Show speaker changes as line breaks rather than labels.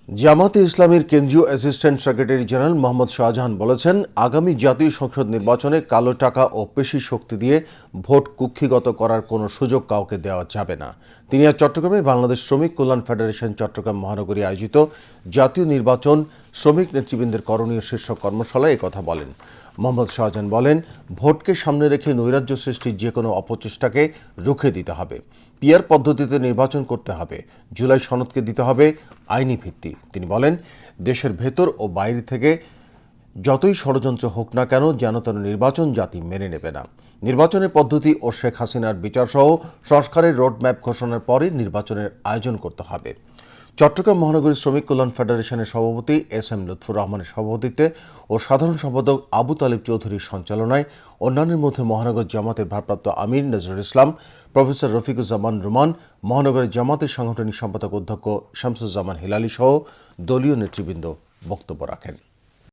জামাতে ইসলামীর কেন্দ্রীয় assistant secretary general Mohammad Shahjahan বলেছেন, আগামী জাতীয় সংসদ নির্বাচনে কালো টাকা ও পেশি শক্তি দিয়ে ভোট কুক্ষিগত করার কোনো সুযোগ কাউকে দেওয়া যাবে না। তিনি আজ চট্টগ্রামে বাংলাদেশ শ্রমিক কল্যাণ ফেডারেশন চট্টগ্রাম মহানগরী আয়োজিত জাতীয় নির্বাচন শ্রমিক নেতৃবৃন্দের করণীয় শীর্ষক কর্মশালায় একথা বলেন। মোহাম্মদ শাহজাহান বলেন, ভোটকে সামনে রেখে নৈরাজ্য সৃষ্টির যে কোনো অপচেষ্টাকে রুখে দিতে হবে। পিআর পদ্ধতিতে নির্বাচন করতে হবে। জুলাই সনদকে দিতে হবে আইনি ভিত্তি। তিনি বলেন, দেশের ভেতর ও বাইরে থেকে যতই ষড়যন্ত্র হোক না কেন যেন তেন নির্বাচন জাতি মেনে নেবে না। নির্বাচনের পদ্ধতি ও শেখ হাসিনার বিচারসহ সংস্কারের রোডম্যাপ ঘোষণার পরে নির্বাচনের আয়োজন করতে হবে। চট্টগ্রাম মহানগরী শ্রমিক কল্যাণ ফেডারেশনের সভাপতি এস.এম. লুৎফুর রহমানের সভাপতিত্বে ও সাধারণ সম্পাদক আবু তালিব চৌধুরীর সঞ্চালনায় অন্যান্যের মধ্যে মহানগর জামাতের ভারপ্রাপ্ত আমির নজরুল ইসলাম, প্রফেসর রফিকুজ্জামান রুমান, মহানগরের জামাতের সাংগঠনিক সম্পাদক অধ্যক্ষ শামসুজ্জামান হিলালী সহ দলীয় নেতৃবৃন্দ বক্তব্য রাখেন।